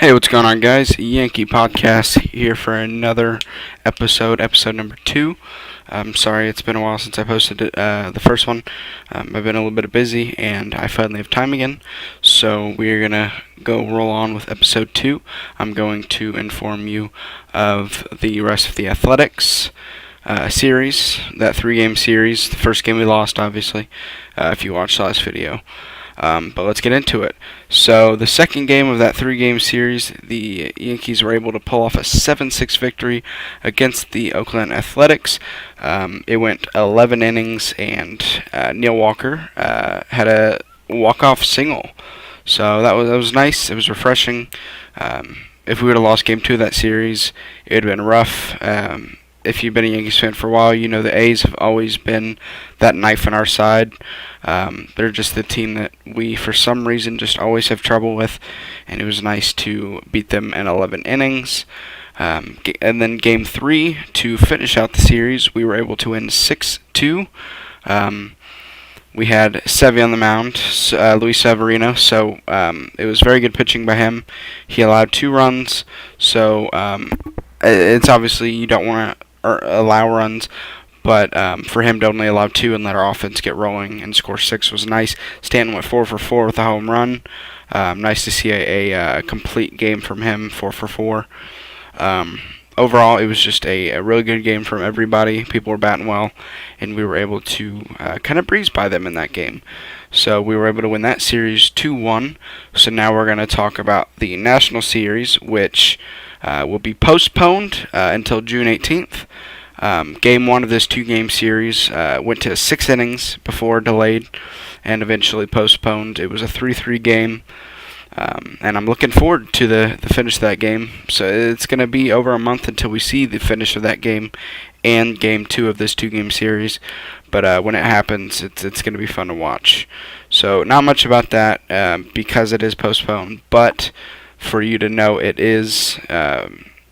Hey, what's going on, guys? Yankee Podcast here for another episode number 2. I'm sorry it's been a while since I posted the first one. I've been a little bit busy, and I finally have time again. So we're going to go roll on with episode 2. I'm going to inform you of the rest of the athletics series, that 3-game series. The first game we lost, obviously, if you watched the last video. But let's get into it. So the second game of that 3-game series, the Yankees were able to pull off a 7-6 victory against the Oakland Athletics. It went 11 innings, and Neil Walker had a walk-off single. So that was nice. It was refreshing. If we would have lost Game 2 of that series, it would have been rough. If you've been a Yankees fan for a while, you know the A's have always been that knife on our side. They're just the team that we, for some reason, just always have trouble with, and it was nice to beat them in 11 innings. And then Game 3, to finish out the series, we were able to win 6-2. We had Sevy on the mound, Luis Severino, so it was very good pitching by him. He allowed 2 runs, so it's obviously you don't want to allow runs, but for him to only allow 2 and let our offense get rolling and score 6 was nice. Stanton went 4 for 4 with a home run. Nice to see a complete game from him, 4 for 4. Overall, it was just a really good game from everybody. People were batting well, and we were able to kind of breeze by them in that game. So we were able to win that series 2-1. So now we're going to talk about the National Series, which will be postponed until June 18th. Game 1 of this 2-game series went to 6 innings before delayed and eventually postponed. It was a 3-3 game, and I'm looking forward to the finish of that game. So it's going to be over a month until we see the finish of that game and Game 2 of this 2-game series. But when it happens, it's going to be fun to watch. So not much about that because it is postponed, but for you to know, it is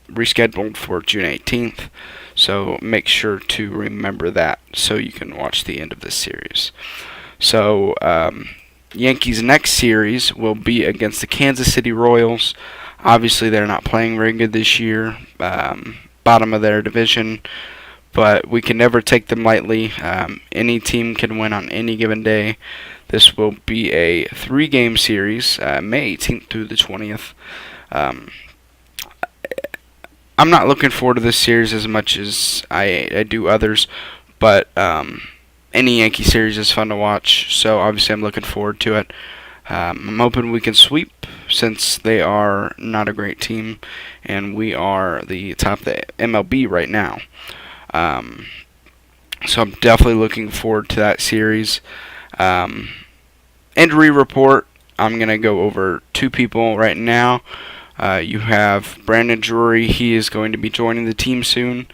rescheduled for June 18th. So make sure to remember that so you can watch the end of this series. So Yankees' next series will be against the Kansas City Royals. Obviously, they're not playing very good this year, bottom of their division, but we can never take them lightly. Any team can win on any given day. This will be a 3-game series, May 18th through the 20th. I'm not looking forward to this series as much as I do others, but any Yankee series is fun to watch, so obviously I'm looking forward to it. I'm hoping we can sweep, since they are not a great team, and we are the top of the MLB right now. So I'm definitely looking forward to that series. Injury report, I'm going to go over 2 people right now. You have Brandon Drury. He is going to be joining the team soon.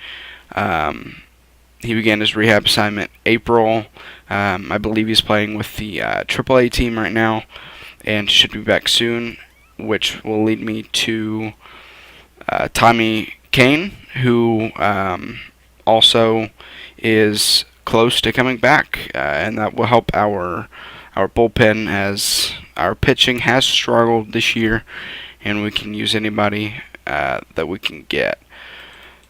He began his rehab assignment April. I believe he's playing with the AAA team right now and should be back soon, which will lead me to Tommy Kane, who also is close to coming back, and that will help our bullpen, as our pitching has struggled this year, and we can use anybody that we can get.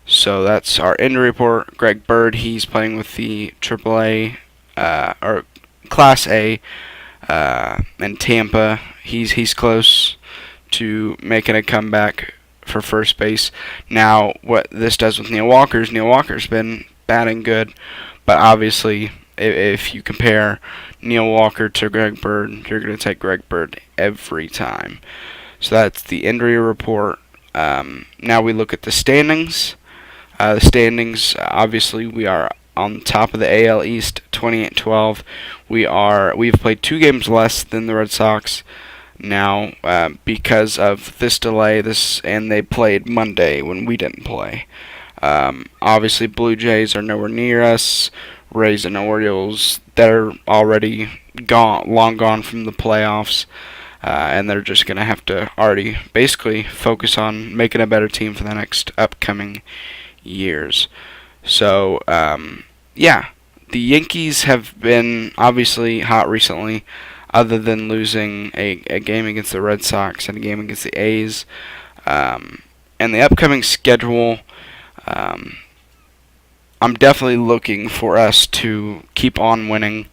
So that's our injury report. Greg Bird, he's playing with the AAA or Class A in Tampa. He's close to making a comeback for first base. Now, what this does with Neil Walker's been batting good, but obviously, if you compare Neil Walker to Greg Bird, you're going to take Greg Bird every time. So that's the injury report. Now we look at the standings. The standings, obviously, we are on top of the AL East, 28-12. We've played 2 games less than the Red Sox now because of this delay. And they played Monday when we didn't play. Obviously, Blue Jays are nowhere near us. Rays and Orioles, they're already long gone from the playoffs. And they're just going to have to already basically focus on making a better team for the next upcoming years. So, yeah, the Yankees have been obviously hot recently. other than losing a game against the Red Sox and a game against the A's. And the upcoming schedule, I'm definitely looking for us to keep on winning.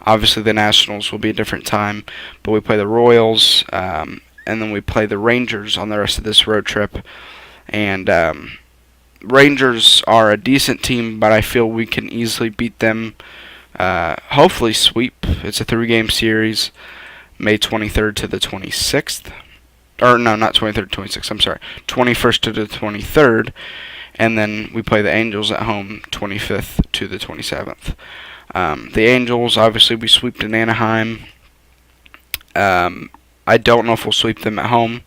Obviously, the Nationals will be a different time, but we play the Royals, and then we play the Rangers on the rest of this road trip. And Rangers are a decent team, but I feel we can easily beat them. Hopefully sweep. It's a 3-game series, May 23rd to the 26th. Or no, not 23rd to 26th, I'm sorry. 21st to the 23rd. And then we play the Angels at home, 25th to the 27th. The Angels, obviously, we swept in Anaheim. I don't know if we'll sweep them at home,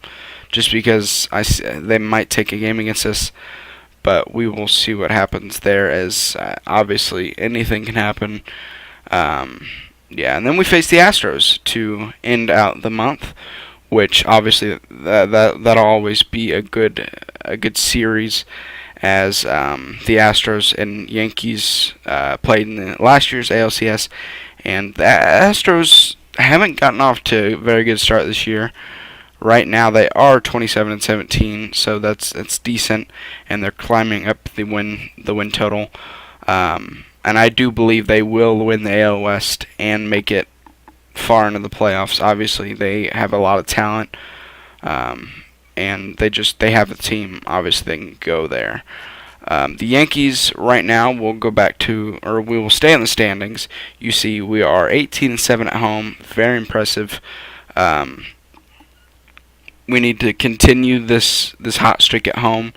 just because they might take a game against us. But we will see what happens there, as obviously anything can happen. And then we face the Astros to end out the month, which obviously that'll always be a good series, as the Astros and Yankees played in last year's ALCS, and the Astros haven't gotten off to a very good start this year. Right now they are 27-17, so that's decent, and they're climbing up the win total. And I do believe they will win the AL West and make it far into the playoffs. Obviously, they have a lot of talent, and they have a team. Obviously, they can go there. The Yankees right now will go back to, or we will stay in the standings. You see, we are 18-7 at home. Very impressive. We need to continue this hot streak at home,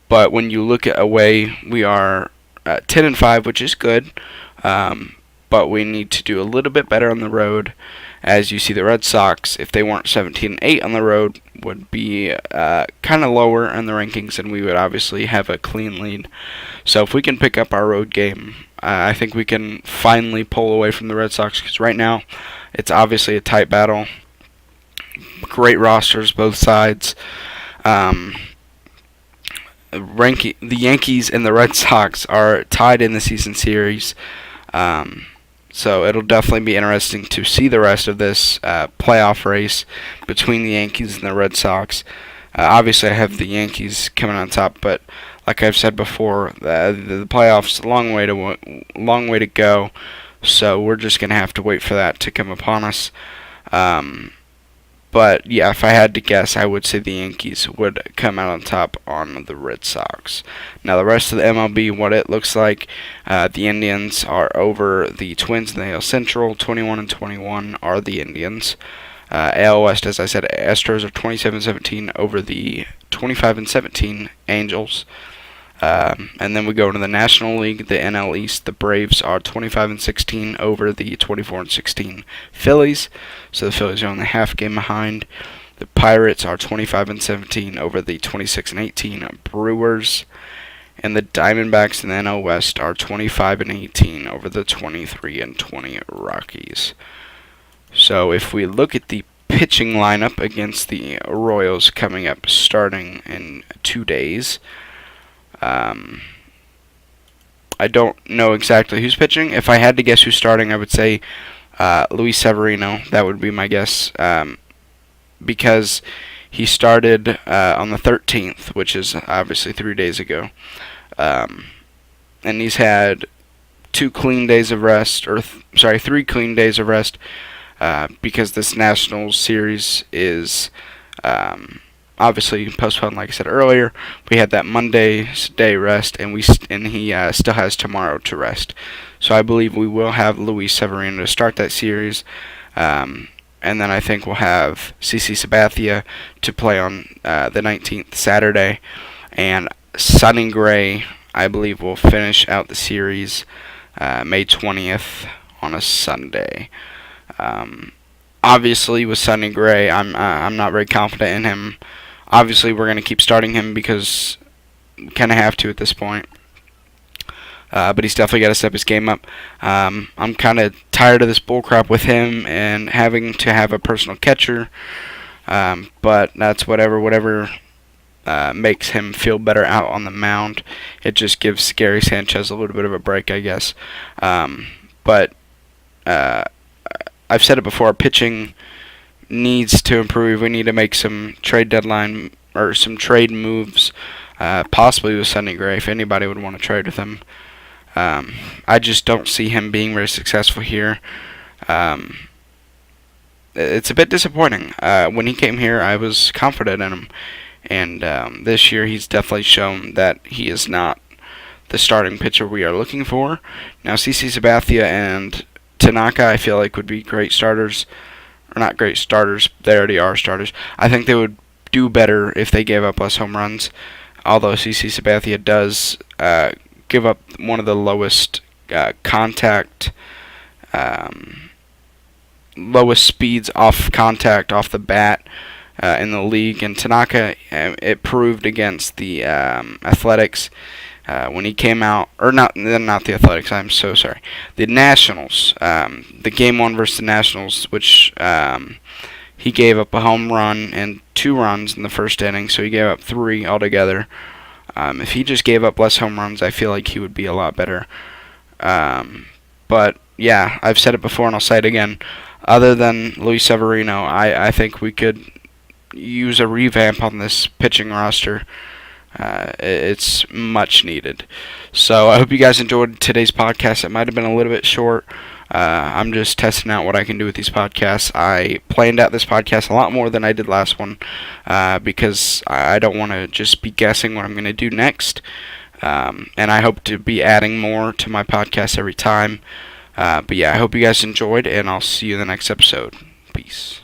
but when you look at away, we are 10-5, which is good. But we need to do a little bit better on the road. As you see, the Red Sox, if they weren't 17-8 on the road, would be kind of lower in the rankings, and we would obviously have a clean lead. So if we can pick up our road game, I think we can finally pull away from the Red Sox, because right now it's obviously a tight battle. Great rosters, both sides. The Yankees and the Red Sox are tied in the season series. So it'll definitely be interesting to see the rest of this playoff race between the Yankees and the Red Sox. Obviously, I have the Yankees coming on top, but like I've said before, the playoffs long way to go. So we're just gonna have to wait for that to come upon us. But yeah, if I had to guess, I would say the Yankees would come out on top on the Red Sox. Now the rest of the MLB, what it looks like, the Indians are over the Twins in the AL Central. 21-21 are the Indians. AL West, as I said, Astros are 27-17 over the 25-17 Angels. And then we go to the National League, the NL East. The Braves are 25-16 over the 24-16 Phillies. So the Phillies are only half game behind. The Pirates are 25-17 over the 26-18 Brewers. And the Diamondbacks in the NL West are 25-18 over the 23-20 Rockies. So if we look at the pitching lineup against the Royals coming up starting in 2 days, I don't know exactly who's pitching. If I had to guess who's starting, I would say Luis Severino. That would be my guess, because he started on the 13th, which is obviously 3 days ago. And he's had 3 clean days of rest, because this Nationals series is obviously postponed. Like I said earlier, we had that Monday's day rest, and he still has tomorrow to rest. So I believe we will have Luis Severino to start that series, and then I think we'll have CC Sabathia to play on the 19th, Saturday, and Sonny Gray, I believe, will finish out the series May 20th on a Sunday. Obviously, with Sonny Gray, I'm not very confident in him. Obviously, we're going to keep starting him because we kind of have to at this point. But he's definitely got to step his game up. I'm kind of tired of this bullcrap with him and having to have a personal catcher. But that's whatever makes him feel better out on the mound. It just gives Gary Sanchez a little bit of a break, I guess. But I've said it before, pitching needs to improve. We need to make some trade deadline or some trade moves, possibly with Sonny Gray if anybody would want to trade with him. I just don't see him being very successful here. It's a bit disappointing. When he came here, I was confident in him, and this year he's definitely shown that he is not the starting pitcher we are looking for. Now, CC Sabathia and Tanaka, I feel like would be great starters, or not great starters. They already are starters. I think they would do better if they gave up less home runs. Although CC Sabathia does give up one of the lowest contact. Lowest speeds off contact off the bat in the league, and Tanaka, it proved against the Athletics when he came out, or not the Athletics. I'm so sorry, the Nationals, the game one versus the Nationals, which he gave up a home run and 2 runs in the first inning, so he gave up 3 altogether. If he just gave up less home runs, I feel like he would be a lot better. But yeah, I've said it before and I'll say it again. Other than Luis Severino, I think we could use a revamp on this pitching roster. It's much needed. So I hope you guys enjoyed today's podcast. It might have been a little bit short. I'm just testing out what I can do with these podcasts. I planned out this podcast a lot more than I did last one because I don't want to just be guessing what I'm going to do next. And I hope to be adding more to my podcast every time. But yeah, I hope you guys enjoyed, and I'll see you in the next episode. Peace.